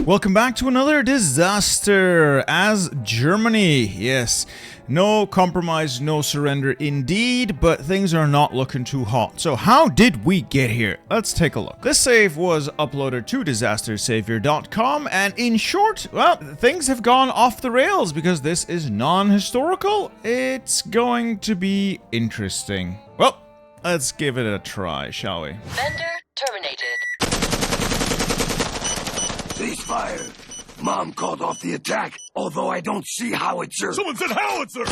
Welcome back to another disaster as Germany. Yes, no compromise, no surrender indeed, but things are not looking too hot. So how did we get here? Let's take a look. This save was uploaded to disastersavior.com, and in short, well, things have gone off the rails because this is non-historical. It's going to be interesting. Well, let's give it a try, shall we? Vendor terminated. Ceasefire! Mom called off the attack, although I don't see howitzer. Someone said howitzer!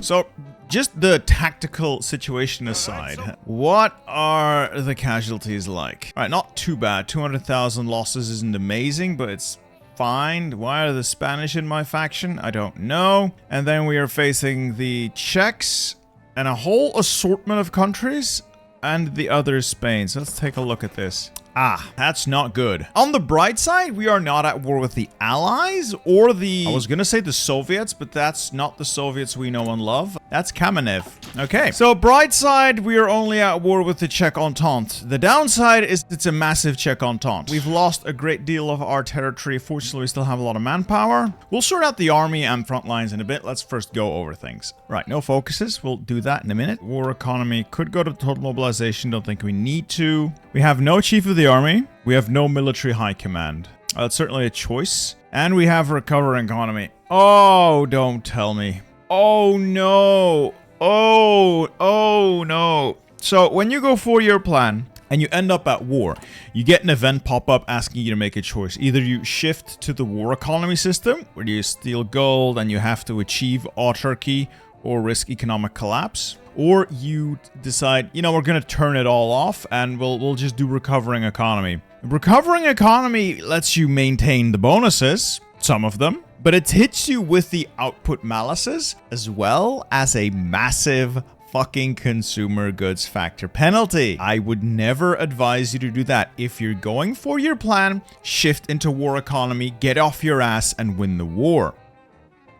So, just the tactical situation aside, what are the casualties like? Alright, not too bad. 200,000 losses isn't amazing, but it's fine. Why are the Spanish in my faction? I don't know. And then we are facing the Czechs and a whole assortment of countries, and the other is Spain. So let's take a look at this. Ah, that's not good. On the bright side, we are not at war with the Allies or the... I was gonna say the Soviets, but that's not the Soviets we know and love. That's Kamenev. Okay, so bright side, we are only at war with the Czech Entente. The downside is it's a massive Czech Entente. We've lost a great deal of our territory. Fortunately, we still have a lot of manpower. We'll sort out the army and front lines in a bit. Let's first go over things. Right, no focuses. We'll do that in a minute. War economy could go to total mobilization. Don't think we need to. We have no chief of the army. We have no military high command. That's certainly a choice. And we have recovering economy. Oh, don't tell me. Oh, no. Oh, no. So when you go for your plan and you end up at war, you get an event pop up asking you to make a choice. Either you shift to the war economy system, where you steal gold and you have to achieve autarky or risk economic collapse, or you decide, you know, we're going to turn it all off and we'll just do recovering economy. Recovering economy lets you maintain the bonuses, some of them, but it hits you with the output malices as well as a massive fucking consumer goods factor penalty. I would never advise you to do that. If you're going for your plan, shift into war economy, get off your ass and win the war.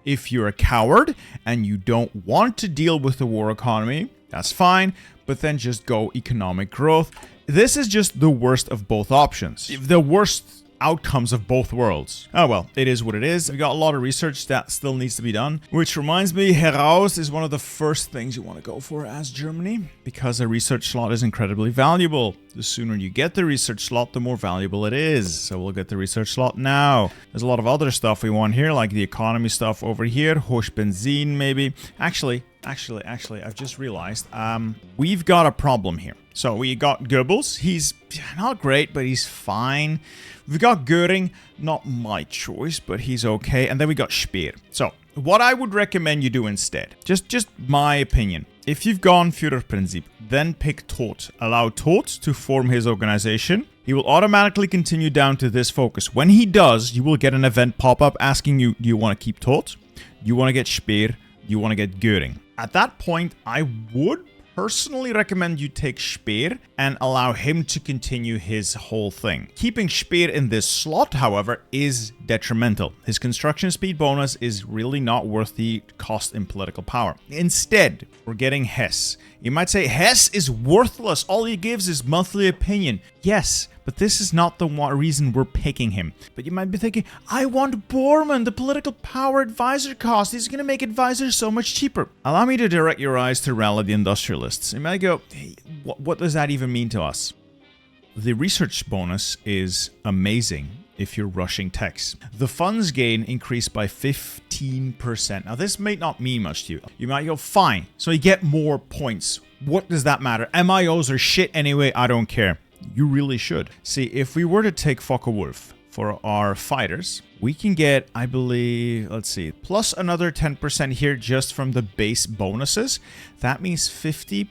If you're a coward and you don't want to deal with the war economy, that's fine, but then just go economic growth. This is just the worst of both options. The worst outcomes of both worlds. Oh well, it is what it is. We've got a lot of research that still needs to be done, which reminds me, Heraus is one of the first things you want to go for as Germany, because a research slot is incredibly valuable. The sooner you get the research slot, the more valuable it is. So we'll get the research slot now. There's a lot of other stuff we want here, like the economy stuff over here, Hochbenzin maybe. Actually, I've just realized, we've got a problem here. So we got Goebbels. He's not great, but he's fine. We've got Göring, not my choice, but he's okay. And then we got Speer. So what I would recommend you do instead, just my opinion. If you've gone Führerprinzip, then pick Todt. Allow Todt to form his organization. He will automatically continue down to this focus. When he does, you will get an event pop up asking you, do you want to keep Todt? Do you want to get Speer? Do you want to get Göring? At that point, I would personally recommend you take Speer and allow him to continue his whole thing. Keeping Speer in this slot, however, is detrimental. His construction speed bonus is really not worth the cost in political power. Instead, we're getting Hess. You might say, Hess is worthless. All he gives is monthly opinion. Yes, but this is not the reason we're picking him. But you might be thinking, I want Bormann, the political power advisor cost. He's going to make advisors so much cheaper. Allow me to direct your eyes to rally the industrialists. You might go, hey, what does that even mean to us? The research bonus is amazing if you're rushing techs. The funds gain increased by 15%. Now, this may not mean much to you. You might go, fine, so you get more points. What does that matter? MIOs are shit anyway, I don't care. You really should. See, if we were to take Focke-Wulf for our fighters, we can get, I believe, let's see, plus another 10% here just from the base bonuses. That means 50%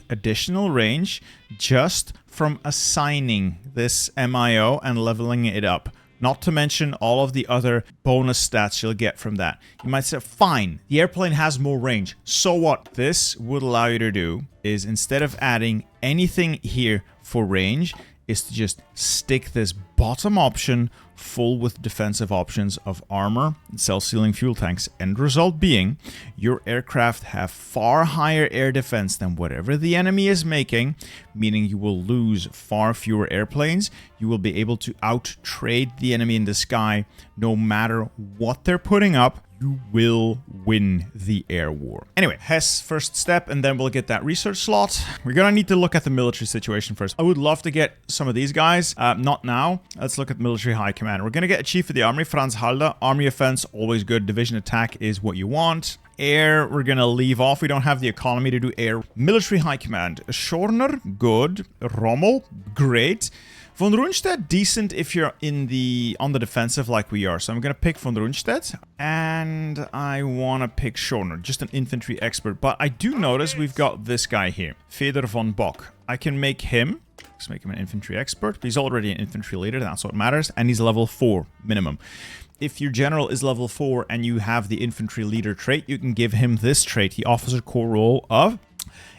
additional range just from assigning this MIO and leveling it up. Not to mention all of the other bonus stats you'll get from that. You might say, fine, the airplane has more range. So what this would allow you to do is, instead of adding anything here for range, is to just stick this bottom option full with defensive options of armor and self-sealing fuel tanks. End result being, your aircraft have far higher air defense than whatever the enemy is making, meaning you will lose far fewer airplanes. You will be able to out-trade the enemy in the sky no matter what they're putting up. You will win the air war. Anyway, Hess first step, and then we'll get that research slot. We're gonna need to look at the military situation first. I would love to get some of these guys. Not now. Let's look at military high command. We're gonna get a chief of the army, Franz Halder. Army offense, always good. Division attack is what you want. Air, we're gonna leave off. We don't have the economy to do air. Military high command. Schorner, good. Rommel, great. Von Rundstedt, decent if you're on the defensive like we are. So I'm going to pick von Rundstedt. And I want to pick Schorner, just an infantry expert. But I do notice we've got this guy here, Feder von Bock. I can make him, let's make him an infantry expert. He's already an infantry leader, that's what matters. And he's level 4 minimum. If your general is level 4 and you have the infantry leader trait, you can give him this trait, the officer corps role of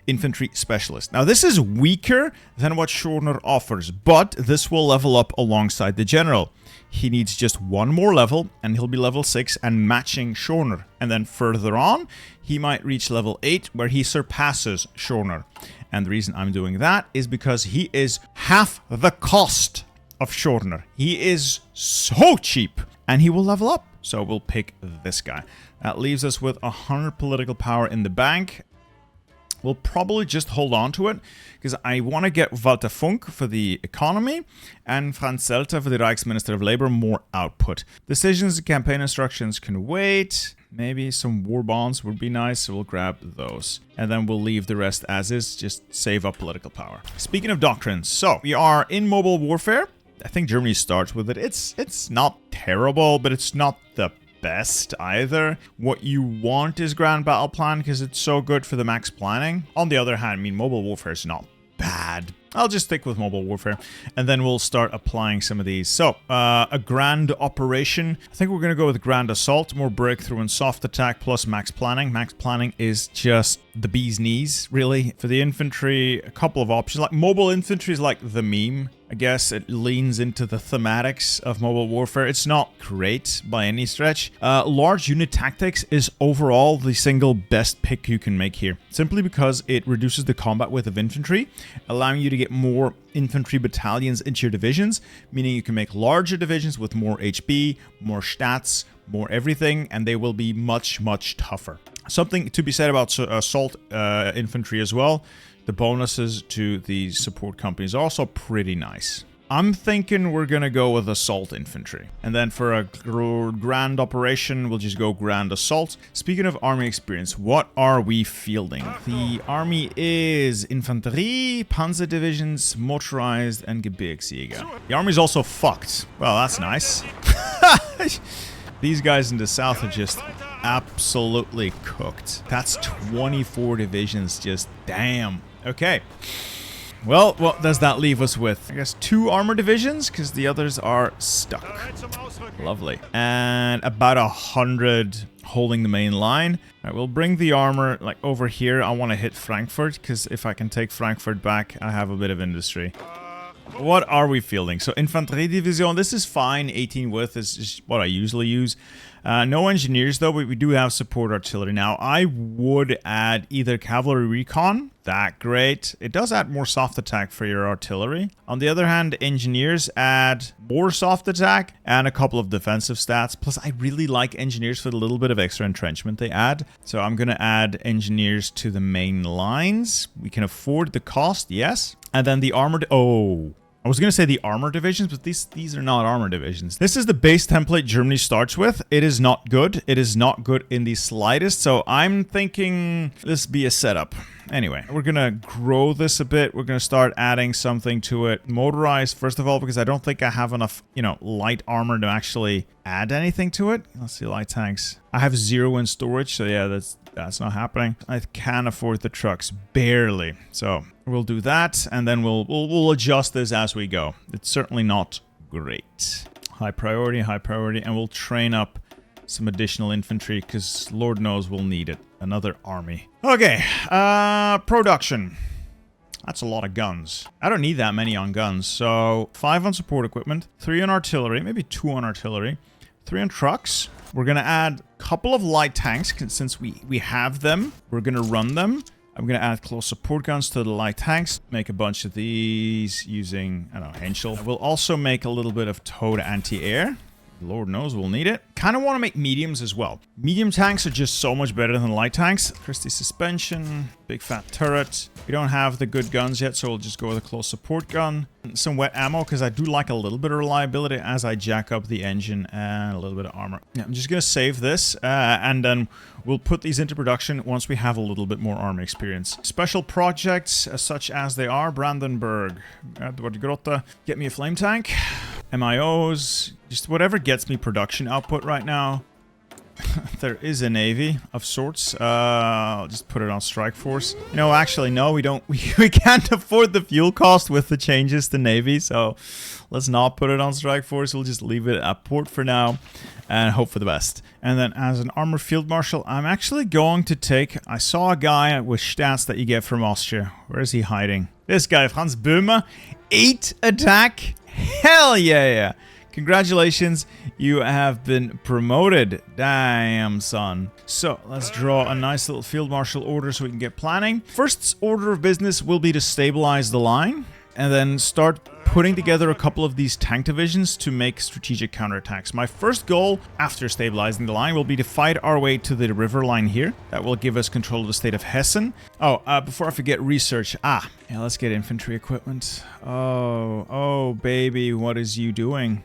infantry specialist. Now this is weaker than what Schorner offers, but this will level up alongside the general. He needs just one more level and he'll be level 6 and matching Schorner. And then further on, he might reach level 8 where he surpasses Schorner. And the reason I'm doing that is because he is half the cost of Schorner. He is so cheap and he will level up. So we'll pick this guy. That leaves us with 100 political power in the bank. We'll probably just hold on to it because I want to get Walter Funk for the economy and Franz Zelter for the Reichsminister of Labor more output. Decisions and campaign instructions can wait. Maybe some war bonds would be nice, so we'll grab those. And then we'll leave the rest as is, just save up political power. Speaking of doctrines, so we are in mobile warfare. I think Germany starts with it. It's not terrible, but it's not the best either. What you want is Grand Battle Plan because it's so good for the max planning. On the other hand, I mean, mobile warfare is not bad. I'll just stick with mobile warfare and then we'll start applying some of these. So, a grand operation. I think we're going to go with grand assault, more breakthrough and soft attack plus max planning. Max planning is just the bee's knees, really. For the infantry, a couple of options. Like mobile infantry is like the meme. I guess it leans into the thematics of mobile warfare. It's not great by any stretch. Large unit tactics is overall the single best pick you can make here. Simply because it reduces the combat width of infantry, allowing you to get more infantry battalions into your divisions, meaning you can make larger divisions with more HP, more stats, more everything, and they will be much, much tougher. Something to be said about assault infantry as well. The bonuses to the support companies are also pretty nice. I'm thinking we're gonna go with assault infantry. And then for a grand operation, we'll just go grand assault. Speaking of army experience, what are we fielding? The army is Infanterie, Panzer divisions, motorized, and Gebirgsjäger. The army's also fucked. Well, that's nice. These guys in the south are just absolutely cooked. That's 24 divisions, just damn. Okay. Well, what does that leave us with? I guess 2 armor divisions, because the others are stuck. Lovely. And about 100 holding the main line. All right, we'll bring the armor like over here. I want to hit Frankfurt, because if I can take Frankfurt back, I have a bit of industry. What are we fielding? So Infanterie Division, this is fine. 18 width is what I usually use. No engineers though, but we do have support artillery. Now I would add either cavalry recon, that great. It does add more soft attack for your artillery. On the other hand, engineers add more soft attack and a couple of defensive stats. Plus I really like engineers for the little bit of extra entrenchment they add. So I'm going to add engineers to the main lines. We can afford the cost, yes. And then the armored... Oh, I was going to say the armor divisions, but these are not armor divisions. This is the base template Germany starts with. It is not good. It is not good in the slightest. So I'm thinking this be a setup. Anyway, we're going to grow this a bit. We're going to start adding something to it. Motorized, first of all, because I don't think I have enough, light armor to actually add anything to it. Let's see, light tanks. I have 0 in storage, so yeah, that's not happening. I can afford the trucks, barely. So we'll do that, and then we'll adjust this as we go. It's certainly not great. High priority, and we'll train up some additional infantry, because Lord knows we'll need it. Another army. Okay, production. That's a lot of guns. I don't need that many on guns. So 5 on support equipment, 3 on artillery, maybe 2 on artillery, 3 on trucks. We're going to add a couple of light tanks since we have them. We're going to run them. I'm going to add close support guns to the light tanks. Make a bunch of these using, I don't know, Henschel. We'll also make a little bit of towed anti-air. Lord knows we'll need it. Kind of want to make mediums as well. Medium tanks are just so much better than light tanks. Christie suspension, big fat turret. We don't have the good guns yet, so we'll just go with a close support gun. Some wet ammo, because I do like a little bit of reliability as I jack up the engine, and a little bit of armor. Yeah, I'm just going to save this, and then we'll put these into production once we have a little bit more army experience. Special projects, such as they are, Brandenburg. Edward Grotta, get me a flame tank. MIOs, just whatever gets me production output right now. There is a navy of sorts. I'll just put it on strike force. You know, actually, no, we don't. We can't afford the fuel cost with the changes to navy, so let's not put it on strike force. We'll just leave it at port for now and hope for the best. And then as an armor field marshal, I'm actually going to take... I saw a guy with stats that you get from Austria. Where is he hiding? This guy, Franz Böhmer. 8 attack. Hell yeah. Congratulations, you have been promoted. Damn, son. So, let's draw a nice little field marshal order so we can get planning. First order of business will be to stabilize the line, and then start putting together a couple of these tank divisions to make strategic counterattacks. My first goal, after stabilizing the line, will be to fight our way to the river line here. That will give us control of the state of Hessen. Oh, before I forget, research. Yeah, let's get infantry equipment. Oh, baby, what is you doing?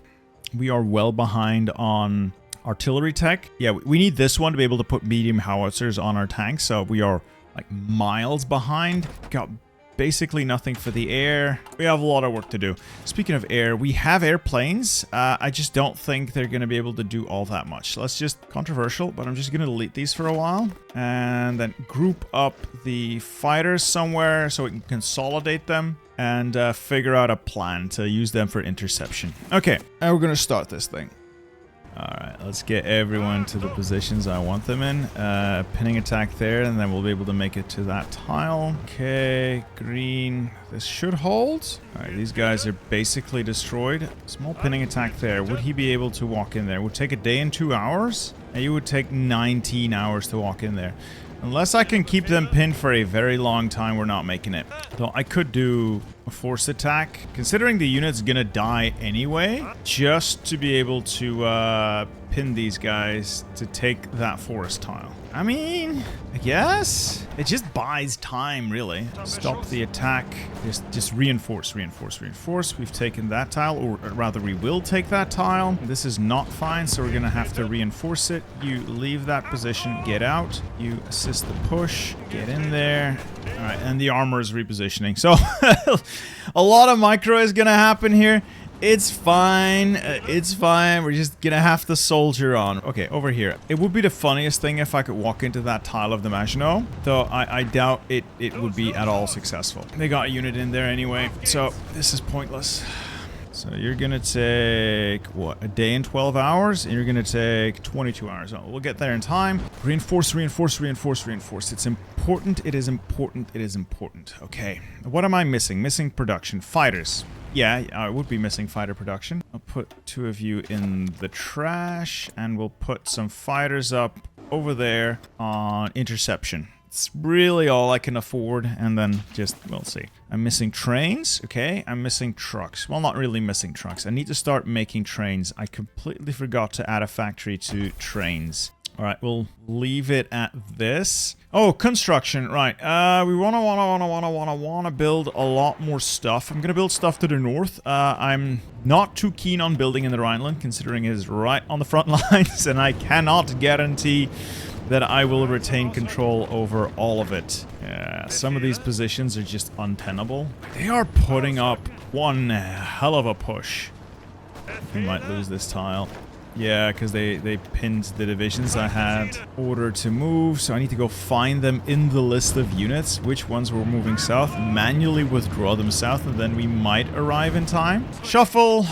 We are well behind on artillery tech. Yeah, we need this one to be able to put medium howitzers on our tanks, so we are like miles behind. Got basically nothing for the air. We have a lot of work to do. Speaking of air, we have airplanes. I just don't think they're going to be able to do all that much. Let's just... Controversial, but I'm just going to delete these for a while. And then group up the fighters somewhere so we can consolidate them. And figure out a plan to use them for interception. Okay, and we're going to start this thing. Alright, let's get everyone to the positions I want them in. Pinning attack there, and then we'll be able to make it to that tile. Okay, green. This should hold. Alright, these guys are basically destroyed. Small pinning attack there. Would he be able to walk in there? It would take a day and 2 hours? And it would take 19 hours to walk in there. Unless I can keep them pinned for a very long time, we're not making it. Though I could do a force attack, considering the unit's gonna die anyway, just to be able to pin these guys to take that forest tile. I mean, I guess it just buys time, really. Stop the attack. Just reinforce. We've taken that tile, or rather we will take that tile. This is not fine, so we're gonna have to reinforce it. You leave that position, get out. You assist the push, get in there. All right, and the armor is repositioning. So a lot of micro is gonna happen here. It's fine. It's fine. We're just gonna have to soldier on. Okay, over here. It would be the funniest thing if I could walk into that tile of the Maginot, though I doubt it would be at all successful. They got a unit in there anyway, so this is pointless. So you're gonna take, what, a day and 12 hours? And you're gonna take 22 hours. Oh, we'll get there in time. Reinforce. It's important. It is important. Okay. What am I missing? Missing production. Fighters. Yeah, I would be missing fighter production. I'll put 2 of you in the trash, and we'll put some fighters up over there on interception. It's really all I can afford, and then just, we'll see. I'm missing trains, okay? I'm missing trucks. Well, not really missing trucks. I need to start making trains. I completely forgot to add a factory to trains. All right, we'll leave it at this. Oh, construction, right. We wanna build a lot more stuff. I'm gonna build stuff to the north. I'm not too keen on building in the Rhineland, considering it is right on the front lines, and I cannot guarantee that I will retain control over all of it. Yeah, some of these positions are just untenable. They are putting up one hell of a push. We might lose this tile. Yeah, because they pinned the divisions I had ordered to move, so I need to go find them in the list of units, which ones were moving south, manually withdraw them south, and then we might arrive in time. Shuffle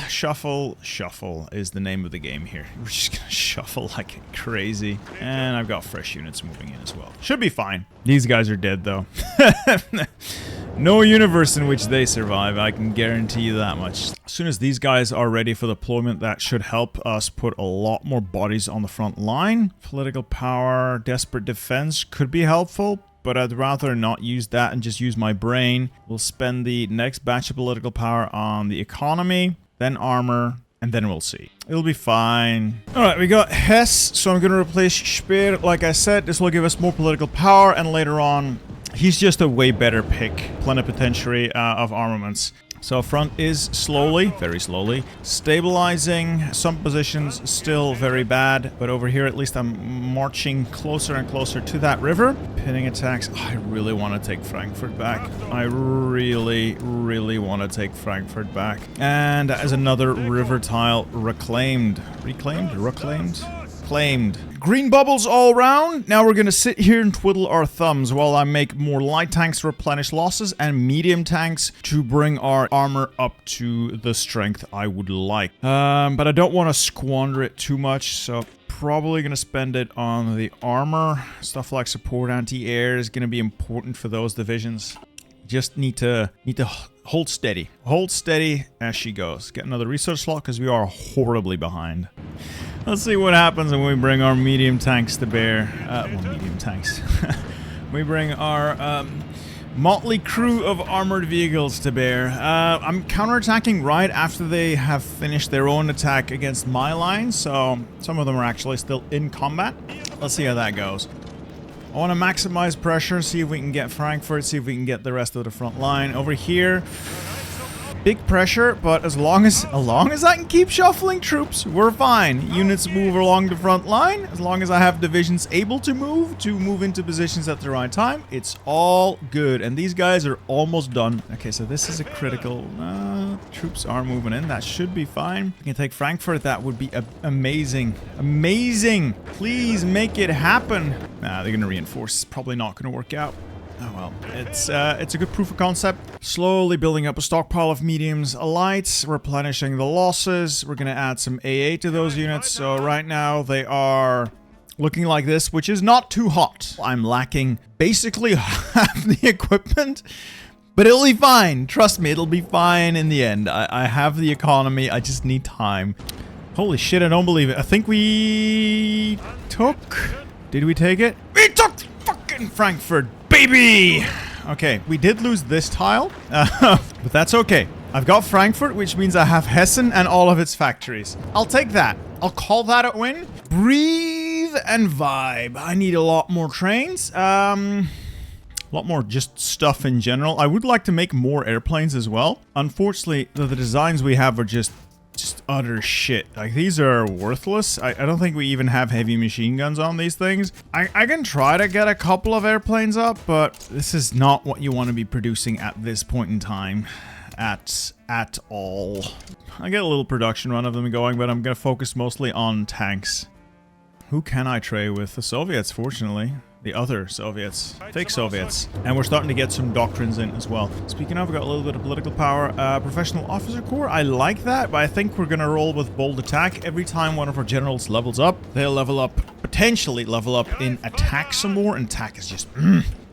is the name of the game here. We're just gonna shuffle like crazy. And I've got fresh units moving in as well. Should be fine. These guys are dead, though. No universe in which they survive, I can guarantee you that much. As soon as these guys are ready for deployment, that should help us put a lot more bodies on the front line. Political power, desperate defense could be helpful, but I'd rather not use that and just use my brain. We'll spend the next batch of political power on the economy, then armor, and then we'll see. It'll be fine. Alright, we got Hess, so I'm going to replace Speer. Like I said, this will give us more political power, and later on, he's just a way better pick, plenipotentiary of armaments. So front is slowly, very slowly, stabilizing. Some positions still very bad, but over here at least I'm marching closer and closer to that river. Pinning attacks. I really want to take Frankfurt back. I really, really want to take Frankfurt back. And as another river tile reclaimed. Reclaimed? Reclaimed? Claimed. Green bubbles all around. Now we're gonna sit here and twiddle our thumbs while I make more light tanks to replenish losses and medium tanks to bring our armor up to the strength I would like. But I don't want to squander it too much, so probably gonna spend it on the armor. Stuff like support anti-air is gonna be important for those divisions. Just need to hold steady. Hold steady as she goes. Get another research slot because we are horribly behind. Let's see what happens when we bring our medium tanks to bear. Well, medium tanks. We bring our motley crew of armored vehicles to bear. I'm counterattacking right after they have finished their own attack against my line, so some of them are actually still in combat. Let's see how that goes. I want to maximize pressure, see if we can get Frankfurt, see if we can get the rest of the front line. Over here, big pressure, but as long as I can keep shuffling troops, we're fine. Units move along the front line. As long as I have divisions able to move into positions at the right time, it's all good. And these guys are almost done. Okay, so this is a critical. Troops are moving in. That should be fine. We can take Frankfurt. That would be amazing. Amazing. Please make it happen. Nah, they're going to reinforce. Probably not going to work out. Oh well, it's a good proof of concept. Slowly building up a stockpile of mediums, lights, replenishing the losses. We're gonna add some AA to those units. So right now they are looking like this, which is not too hot. I'm lacking basically half the equipment, but it'll be fine. Trust me, it'll be fine in the end. I have the economy. I just need time. Holy shit, I don't believe it. I think we took. Did we take it? We took fucking Frankfurt. Baby! Okay, we did lose this tile, but that's okay. I've got Frankfurt, which means I have Hessen and all of its factories. I'll take that. I'll call that a win. Breathe and vibe. I need a lot more trains. A lot more just stuff in general. I would like to make more airplanes as well. Unfortunately, the designs we have are just utter shit. Like, these are worthless. I don't think we even have heavy machine guns on these things. I can try to get a couple of airplanes up, but this is not what you want to be producing at this point in time. At all. I get a little production run of them going, but I'm going to focus mostly on tanks. Who can I trade with? The Soviets, fortunately. The other Soviets. Fake Soviets. And we're starting to get some doctrines in as well. Speaking of, we got a little bit of political power. Professional Officer Corps, I like that, but I think we're going to roll with Bold Attack. Every time one of our generals levels up, they'll level up, potentially level up in Attack some more, and Attack is just,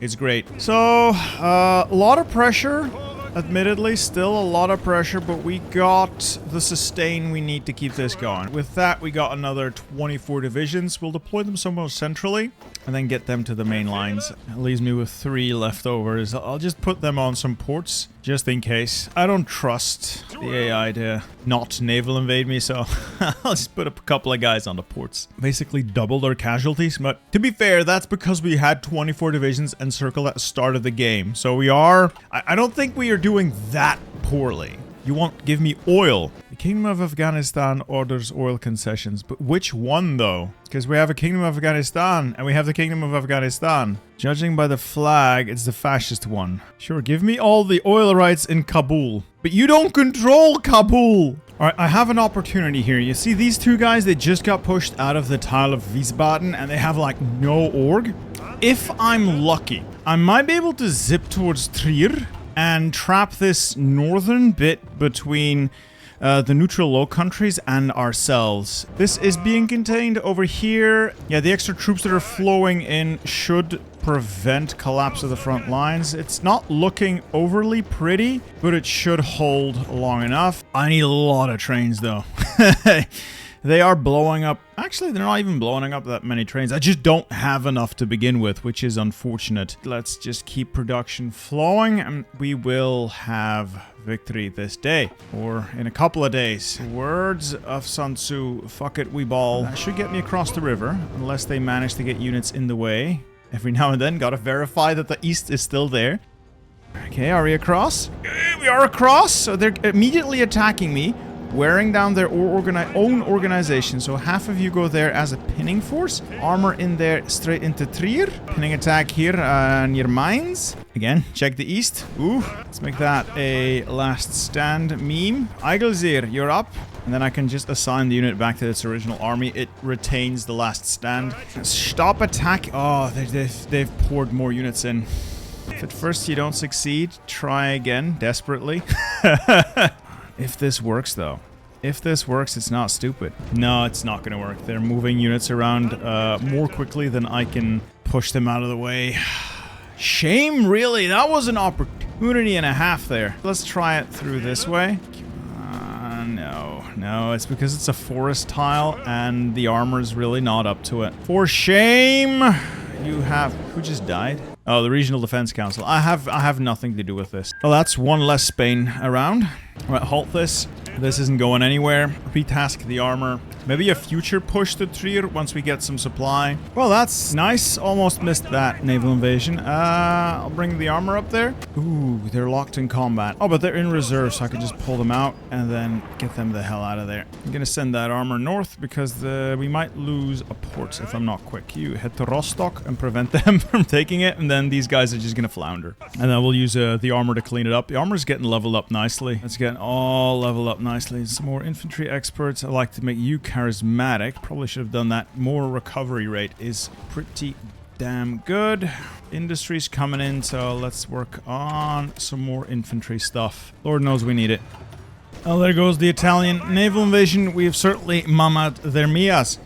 it's great. So, a lot of pressure. Admittedly, still a lot of pressure, but we got the sustain we need to keep this going. With that, we got another 24 divisions. We'll deploy them somewhere centrally and then get them to the main lines. That leaves me with 3 leftovers. I'll just put them on some ports just in case. I don't trust the AI to not naval invade me, so I'll just put a couple of guys on the ports. Basically doubled our casualties, but to be fair, that's because we had 24 divisions encircled at the start of the game. So we are... I don't think we are doing that poorly. You won't give me oil. The Kingdom of Afghanistan orders oil concessions, but which one though? Because we have a Kingdom of Afghanistan and we have the Kingdom of Afghanistan. Judging by the flag, it's the fascist one. Sure, give me all the oil rights in Kabul. But you don't control Kabul! Alright, I have an opportunity here. You see these two guys, they just got pushed out of the tile of Wiesbaden and they have like no org. If I'm lucky, I might be able to zip towards Trier and trap this northern bit between the neutral Low Countries and ourselves. This is being contained over here. Yeah, the extra troops that are flowing in should prevent collapse of the front lines. It's not looking overly pretty, but it should hold long enough. I need a lot of trains, though. They are blowing up. Actually, they're not even blowing up that many trains. I just don't have enough to begin with, which is unfortunate. Let's just keep production flowing, and we will have victory this day, or in a couple of days. Words of Sun Tzu, fuck it, we ball. That should get me across the river, unless they manage to get units in the way. Every now and then, gotta verify that the east is still there. Okay, are we across? We are across, so they're immediately attacking me, wearing down their own organization. So half of you go there as a pinning force. Armor in there straight into Trier. Pinning attack here near mines. Again, check the east. Ooh, let's make that a last stand meme. Eigelzir, you're up. And then I can just assign the unit back to its original army. It retains the last stand. Stop attack. Oh, they've poured more units in. If at first you don't succeed, try again, desperately. If this works, though. If this works, it's not stupid. No, it's not going to work. They're moving units around more quickly than I can push them out of the way. Shame, really. That was an opportunity and a half there. Let's try it through this way. No, it's because it's a forest tile and the armor's really not up to it. For shame! You have... Who just died? Oh, the Regional Defense Council. I have nothing to do with this. Well, that's one less Spain around. Alright, halt this. This isn't going anywhere. Retask the armor. Maybe a future push to Trier once we get some supply. Well, that's nice. Almost missed that naval invasion. I'll bring the armor up there. Ooh, they're locked in combat. Oh, but they're in reserve, so I can just pull them out and then get them the hell out of there. I'm gonna send that armor north because we might lose a port if I'm not quick. You head to Rostock and prevent them from taking it, and then these guys are just gonna flounder. And then we'll use the armor to clean it up. The armor's getting leveled up nicely. It's getting all leveled up nicely. Some more infantry experts. I like to make you charismatic. Probably should have done that. More recovery rate is pretty damn good. Industry's coming in, so let's work on some more infantry stuff. Lord knows we need it. Oh, there goes the Italian naval invasion. We have certainly mamad their mias.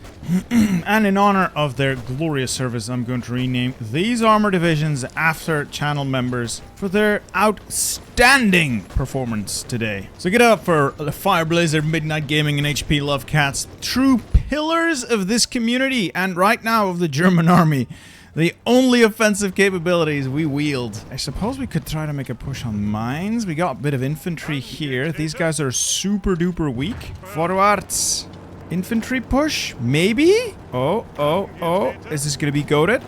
And in honor of their glorious service, I'm going to rename these armor divisions after channel members for their outstanding performance today. So get up for the Fireblazer, Midnight Gaming, and HP Love Cats, true pillars of this community and right now of the German army. The only offensive capabilities we wield. I suppose we could try to make a push on mines. We got a bit of infantry here. These guys are super duper weak. Forwards. Infantry push? Maybe? Oh. Is this gonna be goated?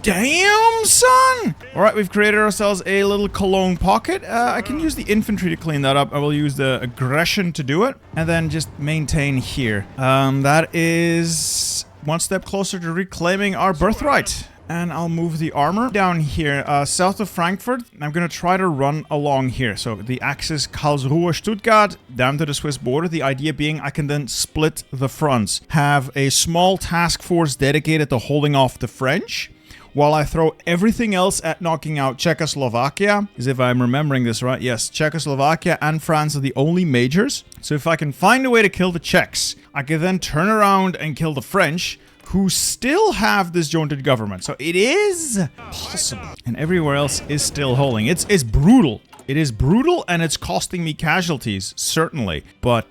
Damn, son! Alright, we've created ourselves a little Cologne pocket. I can use the infantry to clean that up. I will use the aggression to do it. And then just maintain here. That is one step closer to reclaiming our birthright. And I'll move the armor down here, south of Frankfurt. I'm going to try to run along here. So the axis Karlsruhe, Stuttgart, down to the Swiss border. The idea being I can then split the fronts. Have a small task force dedicated to holding off the French, while I throw everything else at knocking out Czechoslovakia. As if I'm remembering this right. Yes, Czechoslovakia and France are the only majors. So if I can find a way to kill the Czechs, I can then turn around and kill the French, who still have disjointed government. So it is possible. And everywhere else is still holding. It's brutal. It is brutal, and it's costing me casualties, certainly. But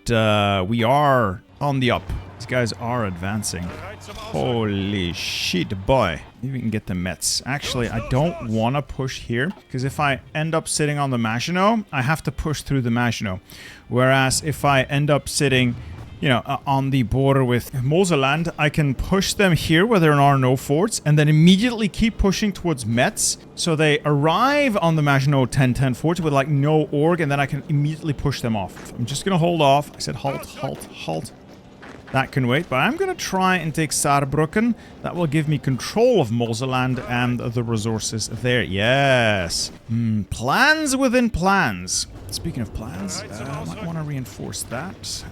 we are on the up. These guys are advancing. Holy shit, boy. Maybe we can get the Mets. Actually, I don't want to push here, because if I end up sitting on the Maginot, I have to push through the Maginot. Whereas if I end up sitting, you know, on the border with Moselland, I can push them here where there are no forts, and then immediately keep pushing towards Metz. So they arrive on the Maginot 10-10 forts with like no org, and then I can immediately push them off. I'm just gonna hold off. I said halt. That can wait, but I'm gonna try and take Saarbrücken. That will give me control of Moselland and the resources there. Yes. Plans within plans. Speaking of plans, I might want to reinforce that.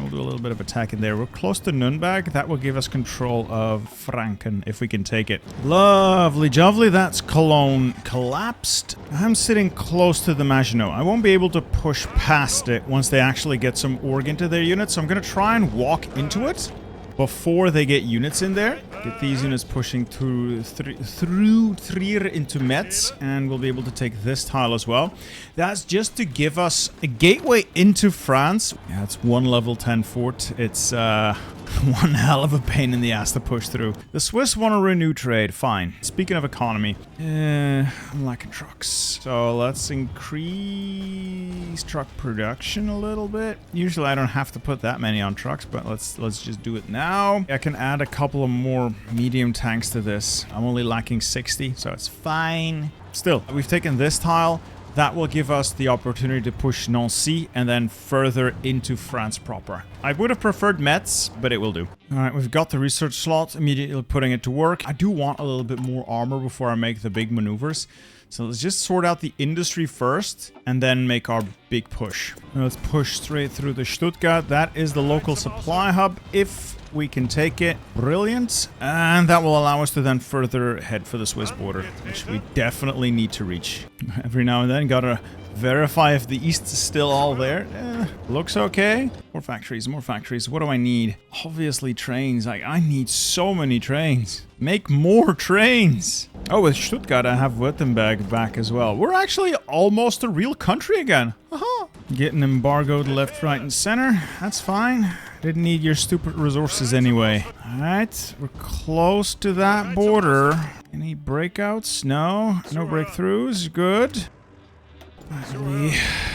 We'll do do a little bit of attack in there. We're close to Nürnberg. That will give us control of Franken if we can take it. Lovely jovely. That's Cologne collapsed. I'm sitting close to the Maginot. I won't be able to push past it once they actually get some org into their units. So I'm going to try and walk into it before they get units in there. Get these units pushing through Trier into Metz, and we'll be able to take this tile as well. That's just to give us a gateway into France. Yeah, it's one level 10 fort. It's one hell of a pain in the ass to push through. The Swiss want to renew trade. Fine. Speaking of economy, I'm lacking trucks. So let's increase truck production a little bit. Usually I don't have to put that many on trucks, but let's just do it now. I can add a couple of more medium tanks to this. I'm only lacking 60, so it's fine. Still, we've taken this tile. That will give us the opportunity to push Nancy and then further into France proper. I would have preferred Metz, but it will do. All right, we've got the research slot, immediately putting it to work. I do want a little bit more armor before I make the big maneuvers. So let's just sort out the industry first and then make our big push. Now let's push straight through the Stuttgart. That is the local supply hub. If we can take it, brilliant. And that will allow us to then further head for the Swiss border, which we definitely need to reach. Every now and then, gotta verify if the east is still all there. Looks okay. More factories, more factories. What do I need? Obviously trains. I need so many trains. Make more trains. Oh, with Stuttgart, I have Württemberg back as well. We're actually almost a real country again. Aha. Getting embargoed left, right, and center. That's fine. Didn't need your stupid resources anyway. Alright, we're close to that border. Any breakouts? No. No breakthroughs. Good. We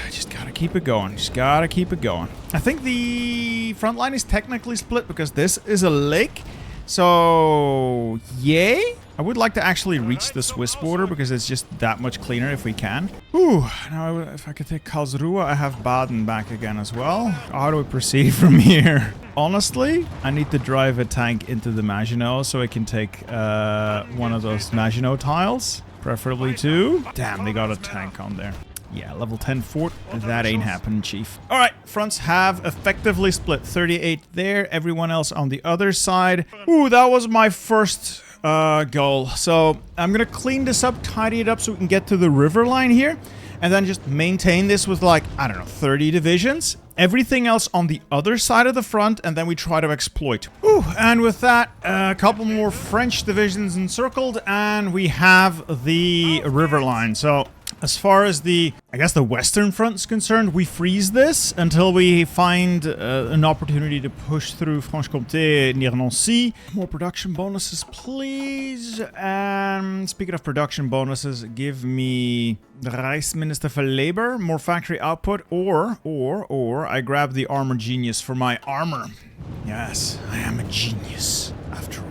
just gotta keep it going. Just gotta keep it going. I think the front line is technically split because this is a lake. So, yay. I would like to actually reach the Swiss border because it's just that much cleaner if we can. Whew. Now, if I could take Karlsruhe, I have Baden back again as well. How do we proceed from here? Honestly, I need to drive a tank into the Maginot so I can take one of those Maginot tiles. Preferably two. Damn, they got a tank on there. Yeah, level 10 fort. That ain't happening, chief. All right, fronts have effectively split. 38 there, everyone else on the other side. Ooh, that was my first goal. So I'm gonna clean this up, tidy it up so we can get to the river line here, and then just maintain this with like, I don't know, 30 divisions. Everything else on the other side of the front, and then we try to exploit. Ooh, and with that, a couple more French divisions encircled, and we have the river line. So as far as the, I guess, the Western Front is concerned, we freeze this until we find an opportunity to push through Franche-Comté near Nancy. More production bonuses, please. And speaking of production bonuses, give me the Reichsminister for Labor, more factory output, or I grab the Armor Genius for my armor. Yes, I am a genius, after all.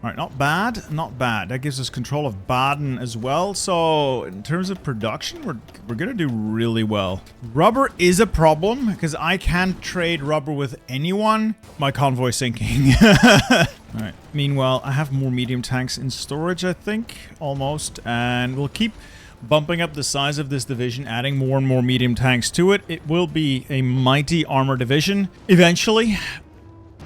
Alright, not bad, not bad. That gives us control of Baden as well. So, in terms of production, we're gonna do really well. Rubber is a problem, because I can't trade rubber with anyone. My convoy sinking. Alright, meanwhile, I have more medium tanks in storage, I think, almost. And we'll keep bumping up the size of this division, adding more and more medium tanks to it. It will be a mighty armor division, eventually.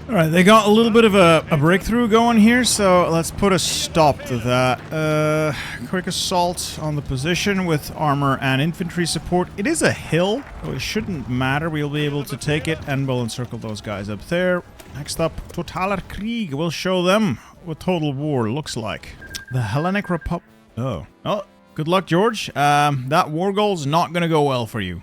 Alright, they got a little bit of a breakthrough going here, so let's put a stop to that. Quick assault on the position with armor and infantry support. It is a hill, so it shouldn't matter. We'll be able to take it, and we'll encircle those guys up there. Next up, Totaler Krieg. We'll show them what total war looks like. The Hellenic Republic. Oh, good luck, George. That war goal's not gonna go well for you.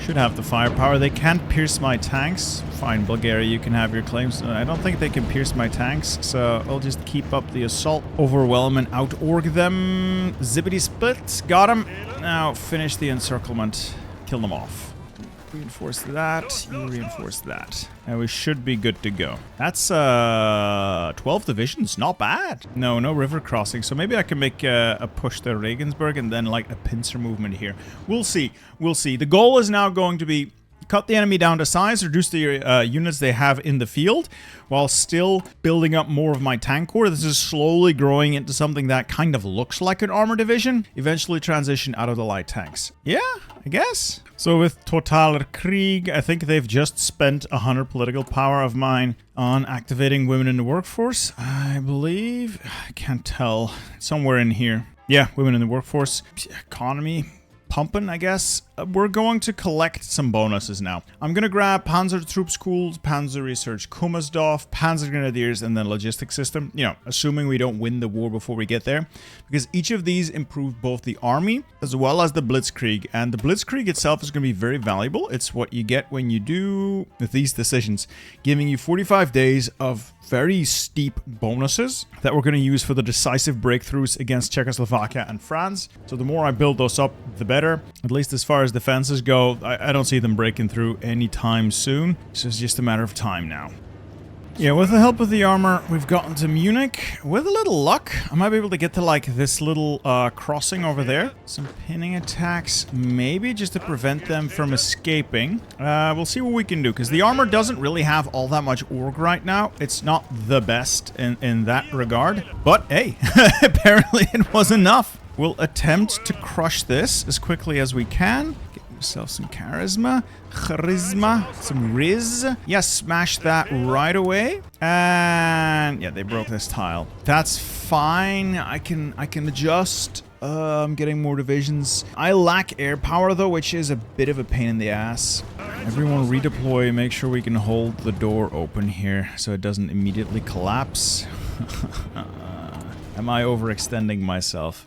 Should have the firepower. They can't pierce my tanks. Fine, Bulgaria, you can have your claims. I don't think they can pierce my tanks, so I'll just keep up the assault. Overwhelm and out-org them. Zippity split. Got him. Now finish the encirclement. Kill them off. Reinforce that. You reinforce that. And we should be good to go. That's 12 divisions. Not bad. No river crossing. So maybe I can make a push to Regensburg and then like a pincer movement here. We'll see. We'll see. The goal is now going to be Cut the enemy down to size, reduce the units they have in the field, while still building up more of my tank corps. This is slowly growing into something that kind of looks like an armor division. Eventually transition out of the light tanks. Yeah, I guess. So with Totaler Krieg, I think they've just spent 100 political power of mine on activating women in the workforce. I believe, I can't tell, somewhere in here. Yeah, women in the workforce. Economy. Pumping, I guess. We're going to collect some bonuses now. I'm going to grab Panzer Troop Schools, Panzer Research Kummersdorf, Panzer Grenadiers, and then Logistics System. You know, assuming we don't win the war before we get there. Because each of these improve both the army as well as the Blitzkrieg. And the Blitzkrieg itself is going to be very valuable. It's what you get when you do with these decisions. Giving you 45 days of very steep bonuses that we're going to use for the decisive breakthroughs against Czechoslovakia and France. So the more I build those up, the better. At least as far as defenses go, I don't see them breaking through anytime soon. So it's just a matter of time now. Yeah, with the help of the armor, we've gotten to Munich. With a little luck, I might be able to get to like this little crossing over there. Some pinning attacks, maybe just to prevent them from escaping. We'll see what we can do, because the armor doesn't really have all that much org right now. It's not the best in that regard. But hey, apparently it was enough. We'll attempt to crush this as quickly as we can. Get yourself some charisma, some riz. Yeah, smash that right away. And yeah, they broke this tile. That's fine. I can adjust. I'm getting more divisions. I lack air power though, which is a bit of a pain in the ass. Everyone redeploy. Make sure we can hold the door open here so it doesn't immediately collapse. Am I overextending myself?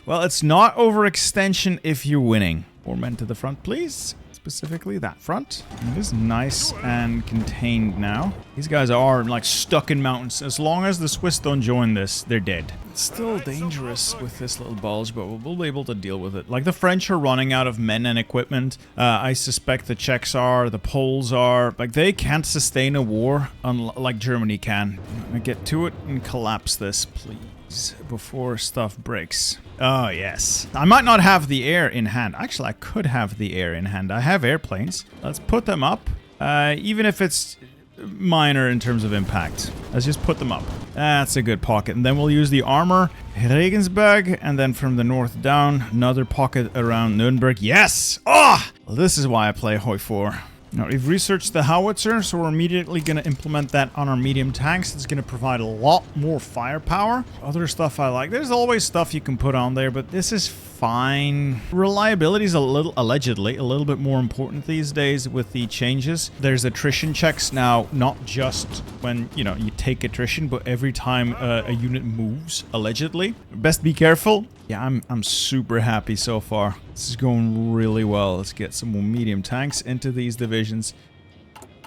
Well, it's not overextension if you're winning. More men to the front, please. Specifically that front. It is nice and contained now. These guys are like stuck in mountains. As long as the Swiss don't join this, they're dead. It's still dangerous with this little bulge, but we'll be able to deal with it. Like the French are running out of men and equipment. I suspect the Czechs are, the Poles are. Like they can't sustain a war like Germany can. Get to it and collapse this, please, before stuff breaks. Oh, yes. I might not have the air in hand. Actually, I could have the air in hand. I have airplanes. Let's put them up. Even if it's minor in terms of impact. Let's just put them up. That's a good pocket. And then we'll use the armor, Regensburg, and then from the north down, another pocket around Nuremberg. Yes! Oh! Well, this is why I play Hoi 4. Now, we've researched the howitzer, so we're immediately going to implement that on our medium tanks. It's going to provide a lot more firepower. Other stuff I like. There's always stuff you can put on there, but this is fine. Reliability is allegedly a little bit more important these days with the changes. There's attrition checks now, not just when, you know, you take attrition, but every time a unit moves, allegedly. Best be careful. Yeah, I'm super happy so far. This is going really well. Let's get some more medium tanks into these divisions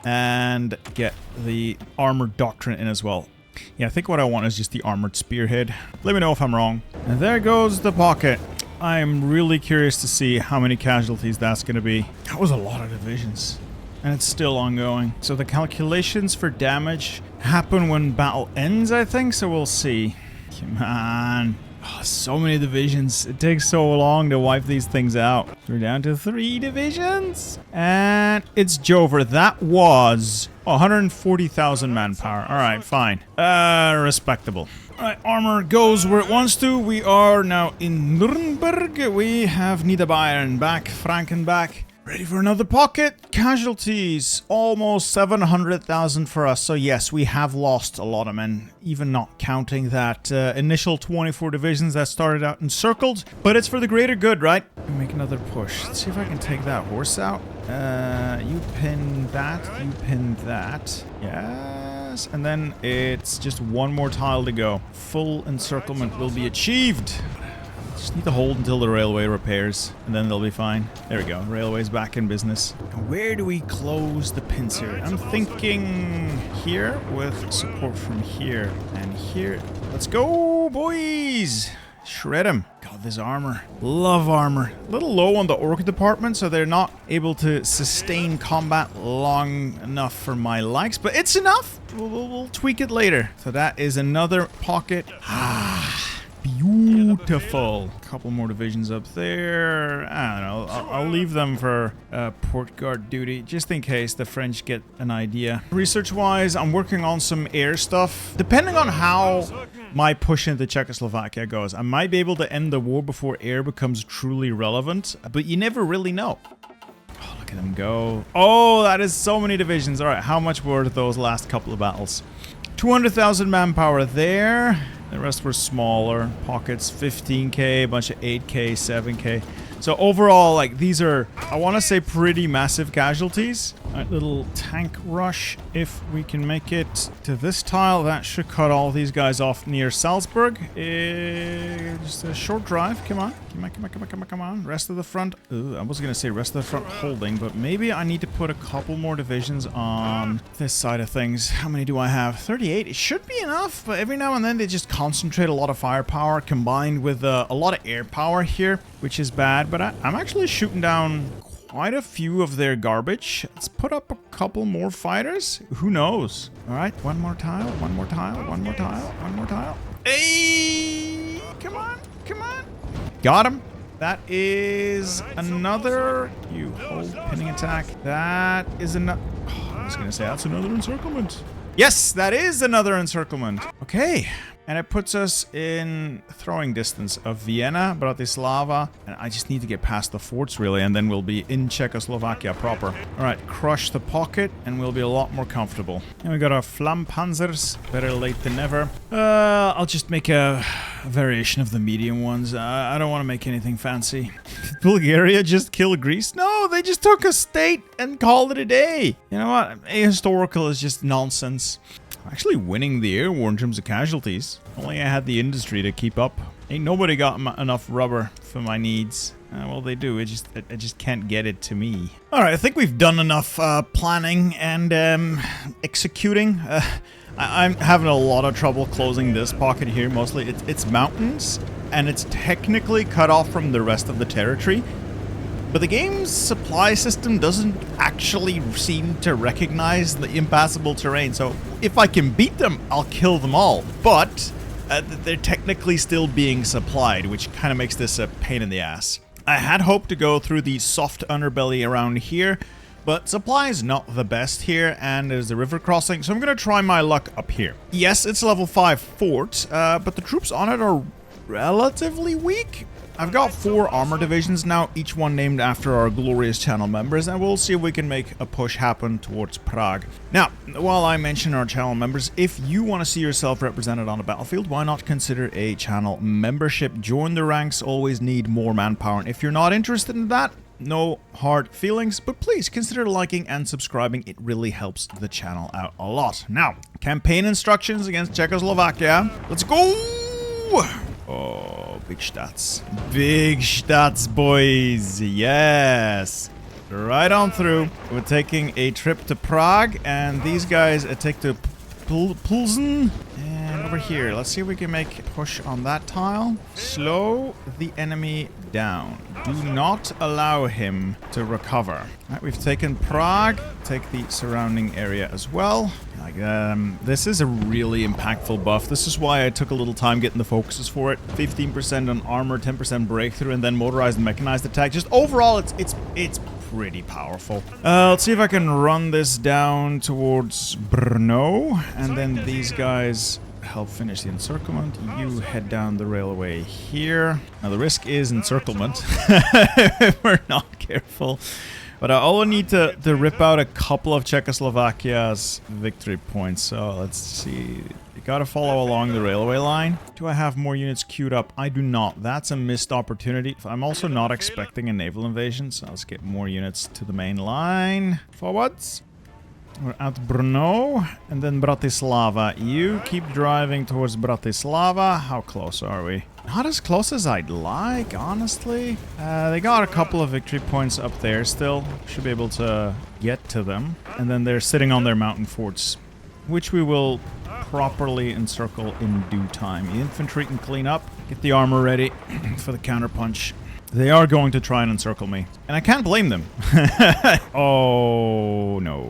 and get the armored doctrine in as well. Yeah, I think what I want is just the armored spearhead. Let me know if I'm wrong. And there goes the pocket. I'm really curious to see how many casualties that's going to be. That was a lot of divisions. And it's still ongoing. So the calculations for damage happen when battle ends, I think. So we'll see. Come on. Oh, so many divisions. It takes so long to wipe these things out. We're down to 3 divisions. And it's Jover. That was 140,000 manpower. All right, fine. Respectable. All right, armor goes where it wants to. We are now in Nuremberg. We have Niederbayern back, Franken back. Ready for another pocket. Casualties. Almost 700,000 for us. So yes, we have lost a lot of men, even not counting that initial 24 divisions that started out encircled. But it's for the greater good, right? Make another push. Let's see if I can take that horse out. You pin that. You pin that. Yes. And then it's just one more tile to go. Full encirclement will be achieved. Just need to hold until the railway repairs, and then they'll be fine. There we go. Railway's back in business. Where do we close the pincer? I'm thinking here with support from here and here. Let's go, boys! Shred him. God, this armor. Love armor. A little low on the orc department, so they're not able to sustain combat long enough for my likes, but it's enough. We'll tweak it later. So that is another pocket. Beautiful. Couple more divisions up there. I don't know. I'll leave them for port guard duty, just in case the French get an idea. Research-wise, I'm working on some air stuff. Depending on how my push into Czechoslovakia goes, I might be able to end the war before air becomes truly relevant, but you never really know. Oh, look at them go. Oh, that is so many divisions. All right, how much were those last couple of battles? 200,000 manpower there. The rest were smaller pockets, 15k, a bunch of 8k, 7k. So overall, like, these are, I want to say, pretty massive casualties. All right, little tank rush, if we can make it to this tile. That should cut all these guys off near Salzburg. Just a short drive. Come on. Come on. Rest of the front. Ooh, I was going to say rest of the front holding, but maybe I need to put a couple more divisions on this side of things. How many do I have? 38. It should be enough, but every now and then they just concentrate a lot of firepower combined with a lot of air power here, which is bad. But I'm actually shooting down quite a few of their garbage. Let's put up a couple more fighters. Who knows? All right, one more tile, one more tile, one more tile, one more tile. Hey, come on. Got him. That is another, you hold pinning attack. That is another, I was gonna say that's another encirclement. Yes, that is another encirclement. Okay. And it puts us in throwing distance of Vienna, Bratislava, and I just need to get past the forts, really, and then we'll be in Czechoslovakia proper. All right, crush the pocket, and we'll be a lot more comfortable. And we got our Flammpanzers, better late than never. I'll just make a variation of the medium ones. I don't want to make anything fancy. Did Bulgaria just kill Greece? No, they just took a state and called it a day. You know what? Ahistorical is just nonsense. Actually winning the air war in terms of casualties. Only I had the industry to keep up. Ain't nobody got enough rubber for my needs. Well, they do. I just can't get it to me. All right, I think we've done enough planning and executing. I'm having a lot of trouble closing this pocket here. Mostly it's mountains, and it's technically cut off from the rest of the territory. But the game's supply system doesn't actually seem to recognize the impassable terrain. So if I can beat them, I'll kill them all. But they're technically still being supplied, which kind of makes this a pain in the ass. I had hoped to go through the soft underbelly around here, but supply is not the best here, and there's a river crossing. So I'm going to try my luck up here. Yes, it's a level 5 fort, but the troops on it are relatively weak. I've got 4 armor divisions now, each one named after our glorious channel members, and we'll see if we can make a push happen towards Prague. Now, while I mention our channel members, if you want to see yourself represented on a battlefield, why not consider a channel membership? Join the ranks, always need more manpower, and if you're not interested in that, no hard feelings, but please consider liking and subscribing. It really helps the channel out a lot. Now, campaign instructions against Czechoslovakia. Let's go! Oh, big stats. Big stats, boys. Yes. Right on through. We're taking a trip to Prague, and these guys take to Plzeň. And over here, let's see if we can make a push on that tile. Slow the enemy down. Do not allow him to recover. All right, we've taken Prague. Take the surrounding area as well. Like, this is a really impactful buff. This is why I took a little time getting the focuses for it. 15% on armor, 10% breakthrough, and then motorized and mechanized attack. Just overall, it's pretty powerful. Let's see if I can run this down towards Brno, and then these guys help finish the encirclement. You head down the railway here. Now the risk is encirclement if we're not careful. But I only need to rip out a couple of Czechoslovakia's victory points. So let's see. You gotta follow along the railway line. Do I have more units queued up? I do not. That's a missed opportunity. I'm also not expecting a naval invasion, so let's get more units to the main line. Forwards. We're at Brno, and then Bratislava. You keep driving towards Bratislava. How close are we? Not as close as I'd like, honestly. They got a couple of victory points up there still. Should be able to get to them. And then they're sitting on their mountain forts, which we will properly encircle in due time. The infantry can clean up, get the armor ready for the counterpunch. They are going to try and encircle me, and I can't blame them. Oh, no.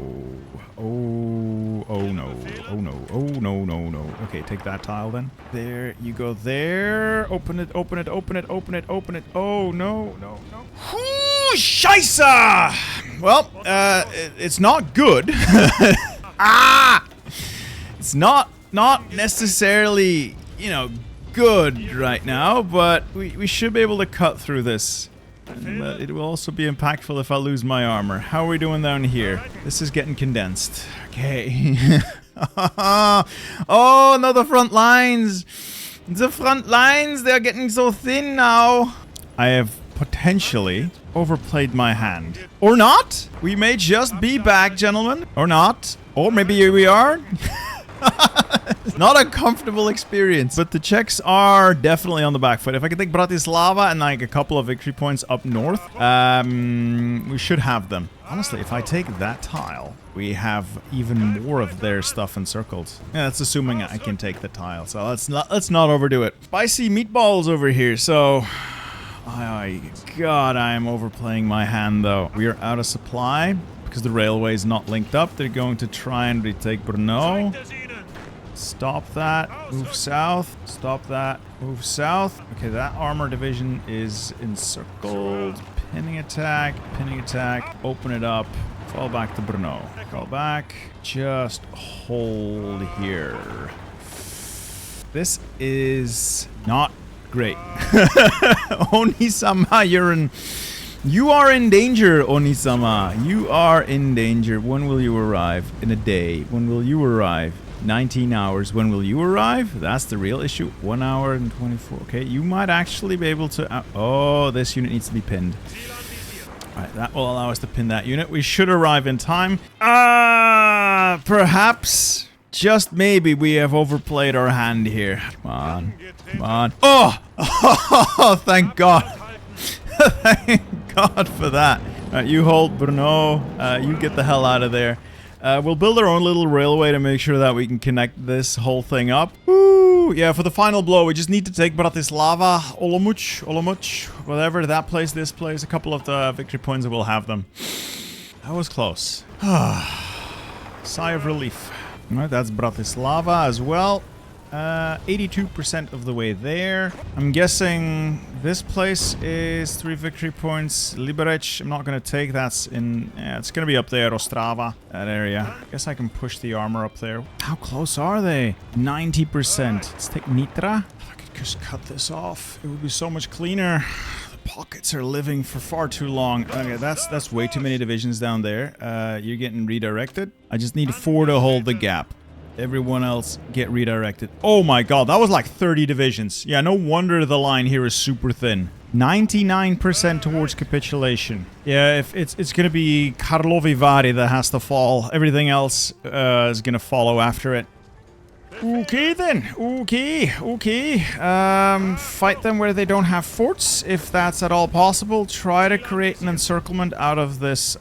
Oh no. Oh no. Oh no, no, no. Okay, take that tile then. There you go there. Open it, open it, open it, open it, open it. Oh no, no, no. Whoo, Scheisse! Well, it's not good. Ah! It's not necessarily, you know, good right now, but we should be able to cut through this. But it will also be impactful if I lose my armor. How are we doing down here? This is getting condensed. Okay. Oh, no, the front lines. The front lines, they're getting so thin now. I have potentially overplayed my hand. Or not. We may just be back, gentlemen. Or not. Or maybe here we are. Not a comfortable experience, but the Czechs are definitely on the back foot. If I can take Bratislava and like a couple of victory points up north, we should have them. Honestly, if I take that tile, we have even more of their stuff encircled. Yeah, that's assuming I can take the tile. So let's not overdo it. Spicy meatballs over here. So, God, I am overplaying my hand though. We are out of supply because the railway is not linked up. They're going to try and retake Brno. Stop that. Move south. Stop that. Move south. Okay, that armor division is encircled. Pinning attack. Pinning attack. Open it up. Fall back to Brno. Fall back. Just hold here. This is not great. Onisama, you are in danger, Onisama. You are in danger. When will you arrive? In a day. When will you arrive? 19 hours. When will you arrive? That's the real issue. 1 hour and 24. Okay, you might actually be able to... oh, this unit needs to be pinned. Alright, that will allow us to pin that unit. We should arrive in time. Perhaps, just maybe, we have overplayed our hand here. Come on. Come on. Oh! Oh, thank God. Thank God for that. Alright, you hold Brno. You get the hell out of there. We'll build our own little railway to make sure that we can connect this whole thing up. Woo! Yeah, for the final blow, we just need to take Bratislava, Olomouc, whatever, that place, this place, a couple of the victory points, and we'll have them. That was close. Sigh of relief. Alright, that's Bratislava as well. 82% of the way there. I'm guessing this place is 3 victory points. Liberec, I'm not going to take. That's in... yeah, it's going to be up there. Ostrava, that area. I guess I can push the armor up there. How close are they? 90%. Let's take Nitra. If I could just cut this off, it would be so much cleaner. The pockets are living for far too long. Okay, that's way too many divisions down there. You're getting redirected. I just need 4 to hold the gap. Everyone else get redirected. Oh my God, that was like 30 divisions. Yeah, no wonder the line here is super thin. 99% towards capitulation. Yeah, if it's gonna be Karlovy Vary that has to fall. Everything else is gonna follow after it. Okay then. Okay. Fight them where they don't have forts, if that's at all possible. Try to create an encirclement out of this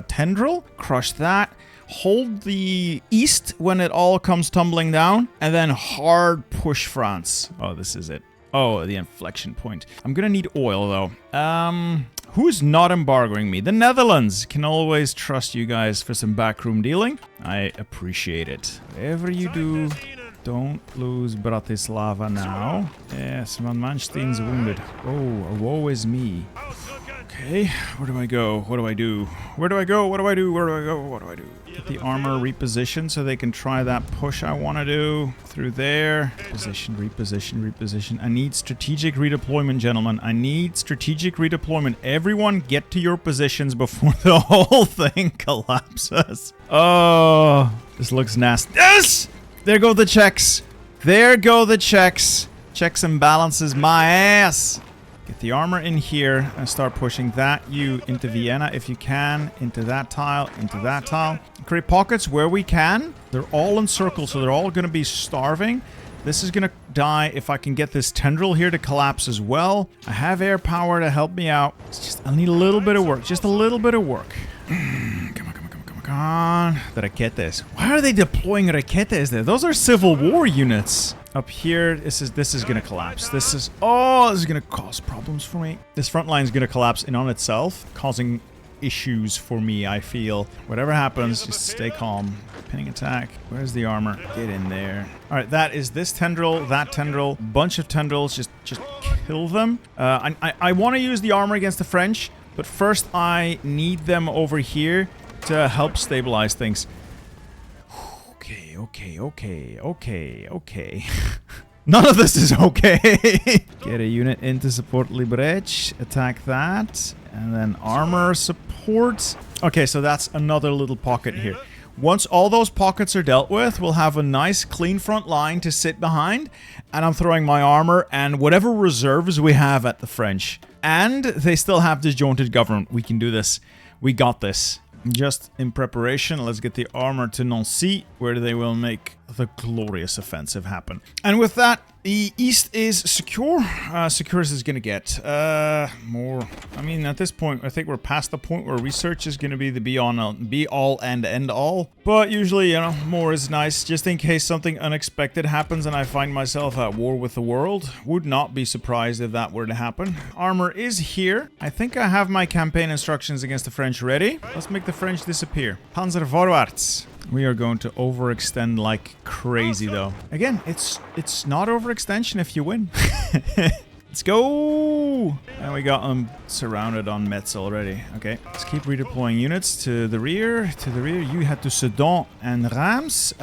tendril. Crush that. Hold the east when it all comes tumbling down, and then hard push France. Oh, this is it. Oh, the inflection point. I'm gonna need oil, though. Who's not embargoing me? The Netherlands. Can always trust you guys for some backroom dealing. I appreciate it. Whatever you do, don't lose Bratislava now. Yes, Van Manstein's wounded. Oh, woe is me. Okay, where do I go? What do I do? Where do I go? What do I do? Where do I go? What do I do? Get the armor repositioned so they can try that push I want to do. Through there. Position, reposition. I need strategic redeployment, gentlemen. I need strategic redeployment. Everyone get to your positions before the whole thing collapses. Oh, this looks nasty. Yes! There go the Czechs. There go the Czechs. Checks and balances my ass. Get the armor in here and start pushing that you into Vienna if you can. Into that tile, into that tile. Create pockets where we can. They're all encircled, so they're all going to be starving. This is going to die if I can get this tendril here to collapse as well. I have air power to help me out. It's just, I'll need a little bit of work. Just a little bit of work. Come on. The raketes. Why are they deploying raketes there? Those are Civil War units. Up here, this is gonna collapse. This is gonna cause problems for me. This front line is gonna collapse in on itself, causing issues for me, I feel. Whatever happens, just stay calm. Pinning attack. Where's the armor? Get in there. All right, that is this tendril, that tendril, bunch of tendrils. Just kill them. I want to use the armor against the French, but first I need them over here to help stabilize things. Okay. None of this is okay. Get a unit in to support Liberec. Attack that. And then armor support. Okay, so that's another little pocket here. Once all those pockets are dealt with, we'll have a nice clean front line to sit behind. And I'm throwing my armor and whatever reserves we have at the French. And they still have disjointed government. We can do this. We got this. Just in preparation, let's get the armor to Nancy, where they will make the glorious offensive happen. And with that, the east is secure. Secure as it's gonna get. More. I mean, at this point, I think we're past the point where research is gonna be the be all and end all. But usually, you know, more is nice, just in case something unexpected happens and I find myself at war with the world. Would not be surprised if that were to happen. Armor is here. I think I have my campaign instructions against the French ready. Let's make the French disappear. Panzer vorwärts. We are going to overextend like crazy, though. Again, it's not overextension if you win. Let's go! And we got them surrounded on Metz already. Okay, let's keep redeploying units to the rear. You head to Sedan and Reims.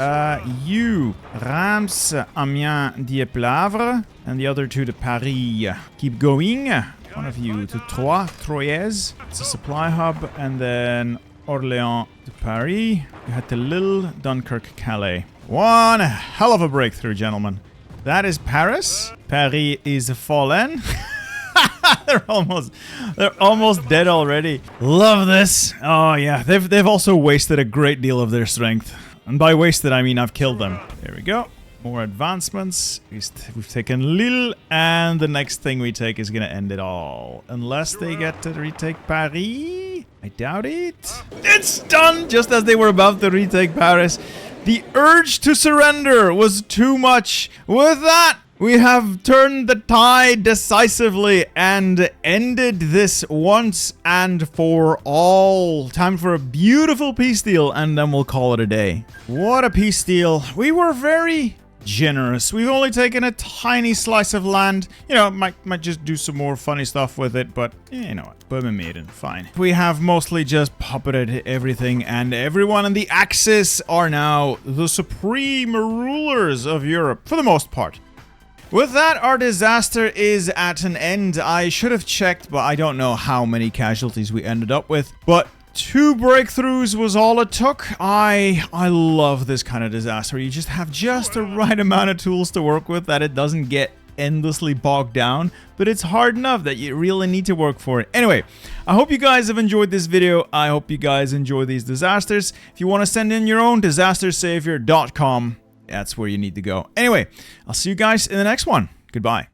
You, Reims, Amiens, Dieppe-Lavre, and the other two to Paris. Keep going. One of you to Troyes. It's a supply hub, and then Orléans to Paris. You head to Lille, Dunkirk, Calais. One hell of a breakthrough, gentlemen. That is Paris. Paris is fallen. They're almost dead already. Love this. Oh yeah, they've also wasted a great deal of their strength. And by wasted, I mean I've killed them. There we go. More advancements. We've taken Lille, and the next thing we take is gonna end it all. Unless they get to retake Paris. I doubt it. It's done! Just as they were about to retake Paris. The urge to surrender was too much. With that, we have turned the tide decisively and ended this once and for all. Time for a beautiful peace deal, and then we'll call it a day. What a peace deal. We were very generous. We've only taken a tiny slice of land. You know, might just do some more funny stuff with it, but you know what? Böhmen Maiden, fine. We have mostly just puppeted everything, and everyone in the Axis are now the supreme rulers of Europe, for the most part. With that, our disaster is at an end. I should have checked, but I don't know how many casualties we ended up with, but 2 breakthroughs was all it took. I love this kind of disaster. You just have just the right amount of tools to work with, that it doesn't get endlessly bogged down, but it's hard enough that you really need to work for it. Anyway, I hope you guys have enjoyed this video. I hope you guys enjoy these disasters. If you want to send in your own, disastersavior.com. That's where you need to go. Anyway, I'll see you guys in the next one. Goodbye.